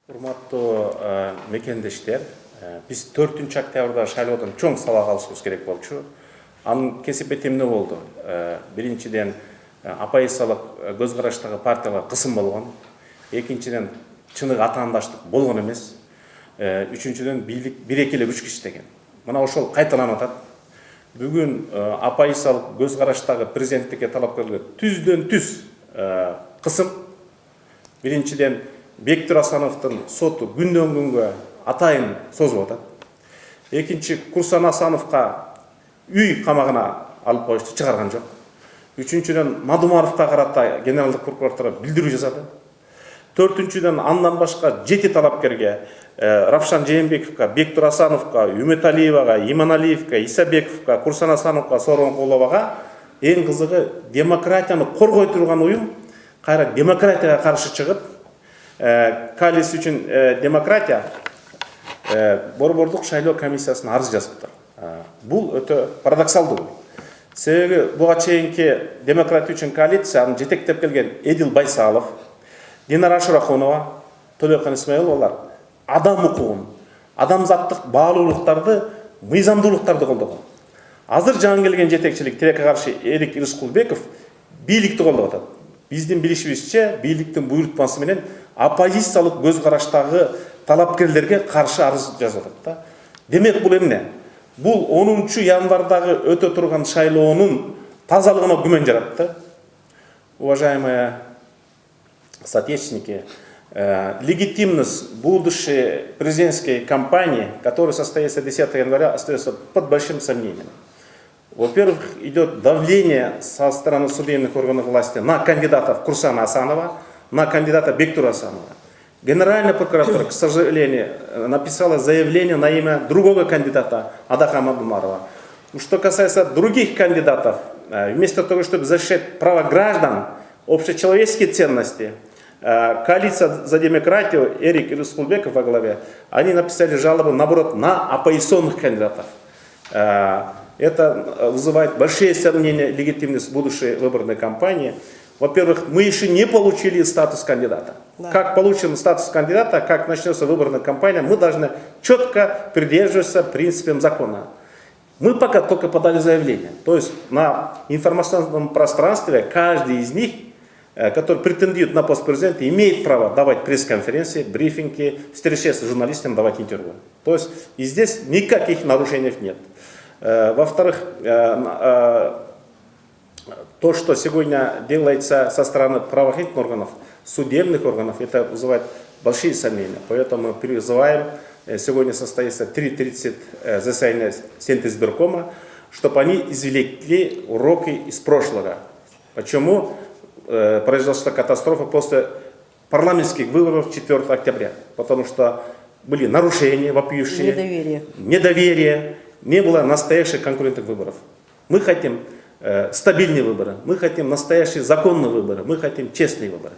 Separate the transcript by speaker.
Speaker 1: Урматтуу мекендештер, биз 4-октябрда шайлоодон чоң сабак алышыбыз керек болчу. Анын кесип эмне болду? Биринчиден, оппозициялык көз караштагы партиялар кысым болгон. Экинчиден, чыныгы атаандаштык болгон эмес. Үчүнчүдөн, бийлик бирекелеп үч киши иштеген. Мына ошол кайталанып атат. Бүгүн оппозициялык көз караштагы президенттикке талапкерлер түздөн түз кысым. Биринчиден, Бектур Асановдун соту күндөн күнгө атайын созулуп атат. Экинчи, Курсан Асановго үй камагына алып коюшту, чыгарган жок. Үчүнчүдөн, Мадумаровго карата генералдык прокуратура билдирүү жасады. Төртүнчүдөн, андан башка 7 талапкерге Равшан Жээнбековго, Бектур Асановго, Үмөталиевага, Иманалиевго, Исабековго, Курсан Асановго, Сооронкуловага эң кызыгы демократияны коргой турган уюм кайра демократияга каршы чыгып, коалиция үчүн демократия борбордук шайлоо комиссиясына арыз жазыптыр. Бул өтө парадоксалдуу. Себеби буга чейинки демократия үчүн коалицияны жетектеп келген Эдил Байсалов, Динара Шурахунова, Төлөкөн Исмаиловалар адам укугун, адамзаттык баалуулуктарды, мыйзамдуулуктарды колдогон. Азыр жаңы келген жетекчилик тилекке каршы Эрик Рыскулбеков бийликти колдоп атат. Биздин билишибизче, бийликтин буйрутмасы менен оппозициялык көз караштагы талапкерлерге каршы арыз жазып атат. Демек бул эмне? Бул 10 январдагы өтө турган шайлоонун тазалыгына күмөн жаратты. Уважаемые соотечественники, легитимность будущей президентской кампании, которая состоится 10 января, остается под большим сомнением. Во-первых, идет давление со стороны судебных органов власти на кандидатов Курсана Асанова, на кандидата Бектура Асанова. Генеральная прокуратура, к сожалению, написала заявление на имя другого кандидата, Адаха Мадумарова. Что касается других кандидатов, вместо того, чтобы защищать права граждан, общечеловеческие ценности, коалиция за демократию, Эрик Рыскулбеков во главе, они написали жалобы, наоборот, на оппозиционных кандидатов. Это вызывает большие сомнения в легитимности будущей выборной кампании. Во-первых, мы еще не получили статус кандидата. Да. Как получим статус кандидата, как начнется выборная кампания, мы должны четко придерживаться принципам закона. Мы пока только подали заявление. То есть на информационном пространстве каждый из них, который претендует на пост президента, имеет право давать пресс-конференции, брифинги, встречаться с журналистами, давать интервью. То есть и здесь никаких нарушений нет. Во-вторых, то, что сегодня делается со стороны правоохранительных органов, судебных органов, это вызывает большие сомнения. Поэтому мы призываем, сегодня состоится 3:30 заседания Сенатизбиркома, чтобы они извлекли уроки из прошлого. Почему произошла катастрофа после парламентских выборов 4 октября? Потому что были нарушения вопиющие, недоверие, не было настоящих конкурентных выборов. Мы хотим стабильные выборы, мы хотим настоящие законные выборы, мы хотим честные выборы.